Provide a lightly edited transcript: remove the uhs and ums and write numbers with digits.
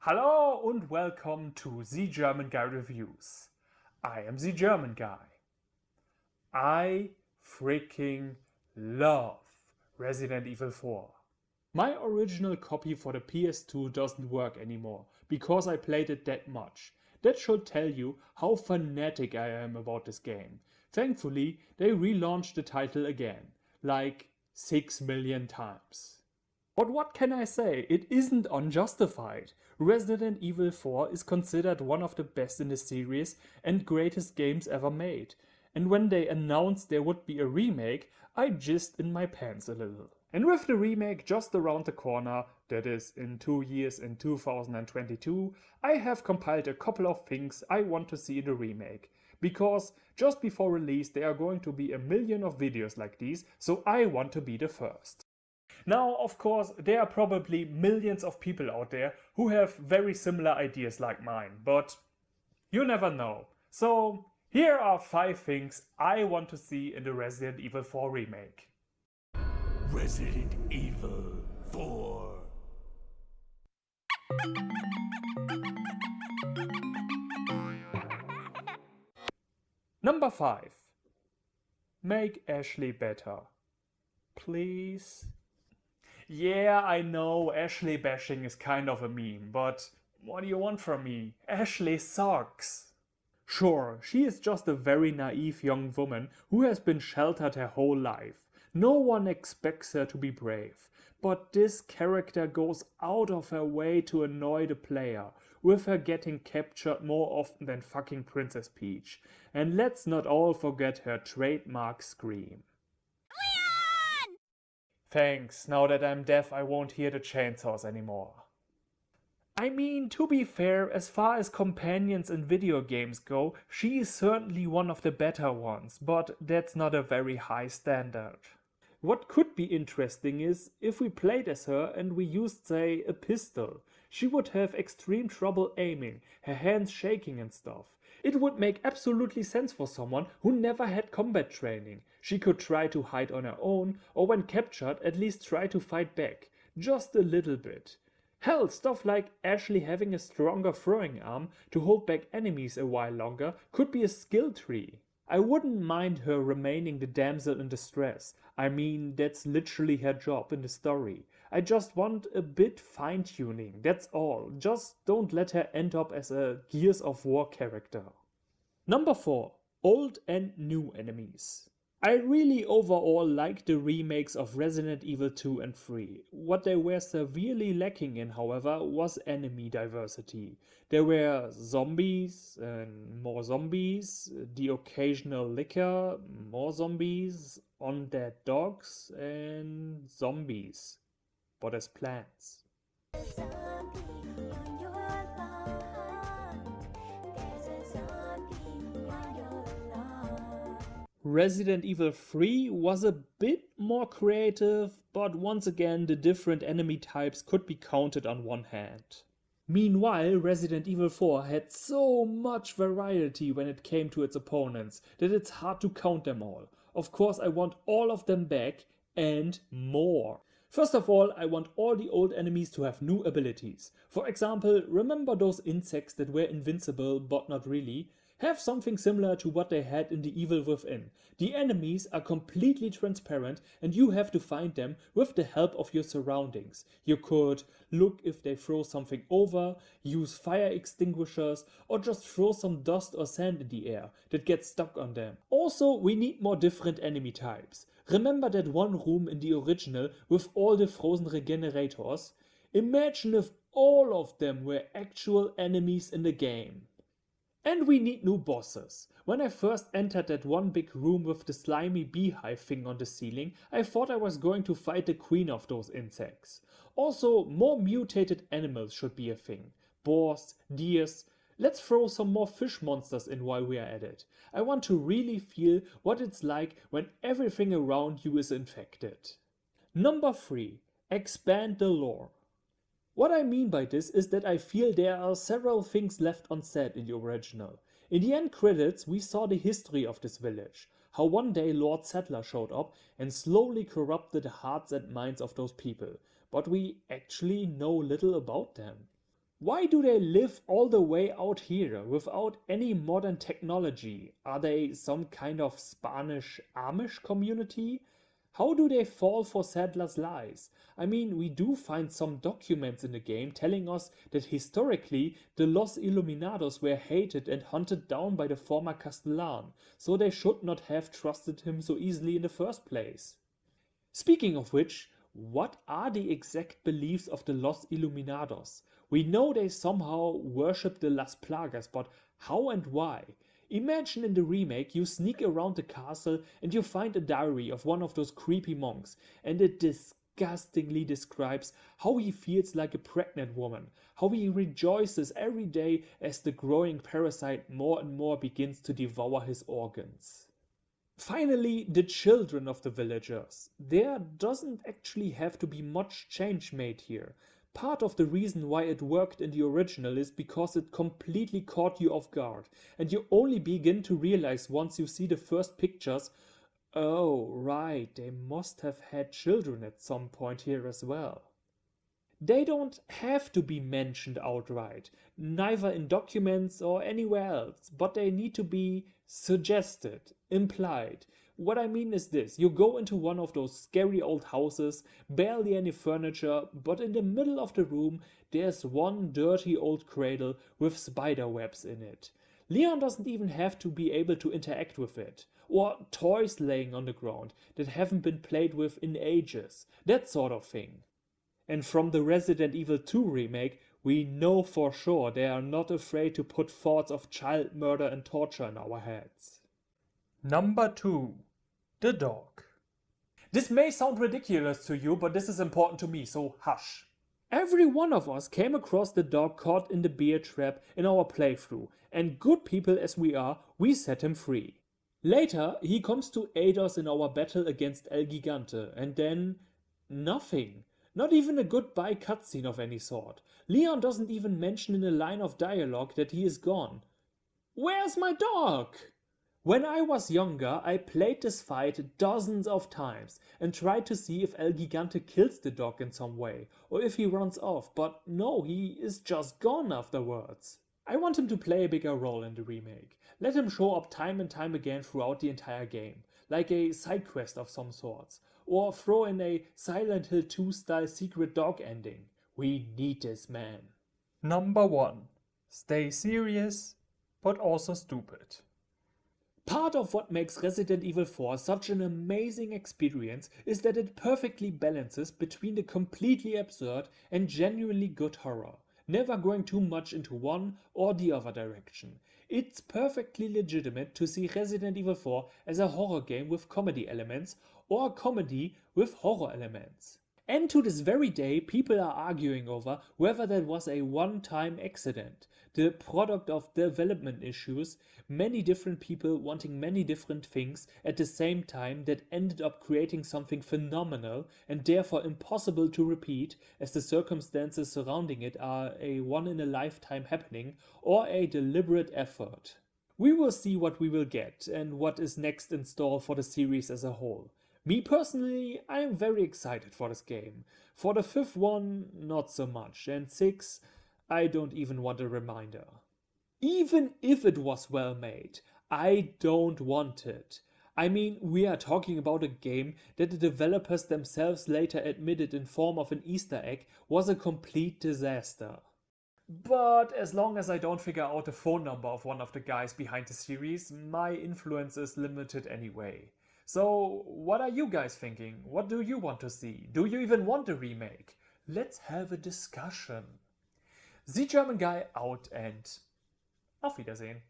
Hello und welcome to The German Guy Reviews. I am The German Guy. I freaking love Resident Evil 4. My original copy for the PS2 doesn't work anymore because I played it that much. That should tell you how fanatic I am about this game. Thankfully, they relaunched the title again, like 6 million times. But what can I say? It isn't unjustified. Resident Evil 4 is considered one of the best in the series and greatest games ever made. And when they announced there would be a remake, I jizzed in my pants a little. And with the remake just around the corner, that is in 2 years in 2022, I have compiled a couple of things I want to see in the remake. Because just before release there are going to be a million of videos like these, so I want to be the first. Now, of course, there are probably millions of people out there who have very similar ideas like mine, but you never know. So, here are 5 things I want to see in the Resident Evil 4 remake. Resident Evil 4. Number 5. Make Ashley better. Please? Yeah, I know Ashley bashing is kind of a meme, but what do you want from me? Ashley sucks. Sure, she is just a very naive young woman who has been sheltered her whole life. No one expects her to be brave, but this character goes out of her way to annoy the player, with her getting captured more often than fucking Princess Peach. And let's not all forget her trademark scream. Thanks, now that I'm deaf I won't hear the chainsaws anymore. I mean, to be fair, as far as companions in video games go, she is certainly one of the better ones, but that's not a very high standard. What could be interesting is, if we played as her and we used, say, a pistol, she would have extreme trouble aiming, her hands shaking and stuff. It would make absolutely sense for someone who never had combat training. She could try to hide on her own, or when captured at least try to fight back. Just a little bit. Hell, stuff like Ashley having a stronger throwing arm to hold back enemies a while longer could be a skill tree. I wouldn't mind her remaining the damsel in distress. I mean, that's literally her job in the story. I just want a bit fine-tuning, that's all. Just don't let her end up as a Gears of War character. Number 4. Old and new enemies. I really overall like the remakes of Resident Evil 2 and 3. What they were severely lacking in, however, was enemy diversity. There were zombies and more zombies, the occasional licker, more zombies, undead dogs, and zombies. But as plants. Resident Evil 3 was a bit more creative, but once again the different enemy types could be counted on one hand. Meanwhile, Resident Evil 4 had so much variety when it came to its opponents that it's hard to count them all. Of course, I want all of them back and more. First of all, I want all the old enemies to have new abilities. For example, remember those insects that were invincible but not really? Have something similar to what they had in The Evil Within. The enemies are completely transparent and you have to find them with the help of your surroundings. You could look if they throw something over, use fire extinguishers, or just throw some dust or sand in the air that gets stuck on them. Also, we need more different enemy types. Remember that one room in the original with all the frozen regenerators? Imagine if all of them were actual enemies in the game. And we need new bosses. When I first entered that one big room with the slimy beehive thing on the ceiling, I thought I was going to fight the queen of those insects. Also, more mutated animals should be a thing. Boars, deers. Let's throw some more fish monsters in while we are at it. I want to really feel what it's like when everything around you is infected. Number 3. Expand the lore. What I mean by this is that I feel there are several things left unsaid in the original. In the end credits we saw the history of this village, how one day Lord Settler showed up and slowly corrupted the hearts and minds of those people, but we actually know little about them. Why do they live all the way out here without any modern technology? Are they some kind of Spanish Amish community? How do they fall for Sadler's lies? I mean, we do find some documents in the game telling us that historically the Los Iluminados were hated and hunted down by the former Castellan, so they should not have trusted him so easily in the first place. Speaking of which, what are the exact beliefs of the Los Iluminados? We know they somehow worship the Las Plagas, but how and why? Imagine in the remake you sneak around the castle and you find a diary of one of those creepy monks, and it disgustingly describes how he feels like a pregnant woman, how he rejoices every day as the growing parasite more and more begins to devour his organs. Finally, the children of the villagers. There doesn't actually have to be much change made here. Part of the reason why it worked in the original is because it completely caught you off guard, and you only begin to realize once you see the first pictures, oh right, they must have had children at some point here as well. They don't have to be mentioned outright, neither in documents or anywhere else, but they need to be suggested, implied. What I mean is this: you go into one of those scary old houses, barely any furniture, but in the middle of the room there's one dirty old cradle with spider webs in it. Leon doesn't even have to be able to interact with it. Or toys laying on the ground that haven't been played with in ages, that sort of thing. And from the Resident Evil 2 remake, we know for sure they are not afraid to put thoughts of child murder and torture in our heads. Number 2. The dog. This may sound ridiculous to you, but this is important to me, so hush. Every one of us came across the dog caught in the bear trap in our playthrough, and good people as we are, we set him free. Later, he comes to aid us in our battle against El Gigante, and then nothing. Not even a goodbye cutscene of any sort. Leon doesn't even mention in a line of dialogue that he is gone. Where's my dog? When I was younger, I played this fight dozens of times and tried to see if El Gigante kills the dog in some way, or if he runs off, but no, he is just gone afterwards. I want him to play a bigger role in the remake. Let him show up time and time again throughout the entire game, like a side quest of some sorts, or throw in a Silent Hill 2 style secret dog ending. We need this man. Number 1. Stay serious, but also stupid. Part of what makes Resident Evil 4 such an amazing experience is that it perfectly balances between the completely absurd and genuinely good horror, never going too much into one or the other direction. It's perfectly legitimate to see Resident Evil 4 as a horror game with comedy elements, or a comedy with horror elements. And to this very day, people are arguing over whether that was a one-time accident, the product of development issues, many different people wanting many different things at the same time that ended up creating something phenomenal and therefore impossible to repeat, as the circumstances surrounding it are a one-in-a-lifetime happening or a deliberate effort. We will see what we will get and what is next in store for the series as a whole. Me personally, I am very excited for this game. For the 5th one, not so much, and 6, I don't even want a reminder. Even if it was well made, I don't want it. I mean, we are talking about a game that the developers themselves later admitted in form of an Easter egg was a complete disaster. But as long as I don't figure out the phone number of one of the guys behind the series, my influence is limited anyway. So, what are you guys thinking? What do you want to see? Do you even want a remake? Let's have a discussion. The German Guy out and auf Wiedersehen.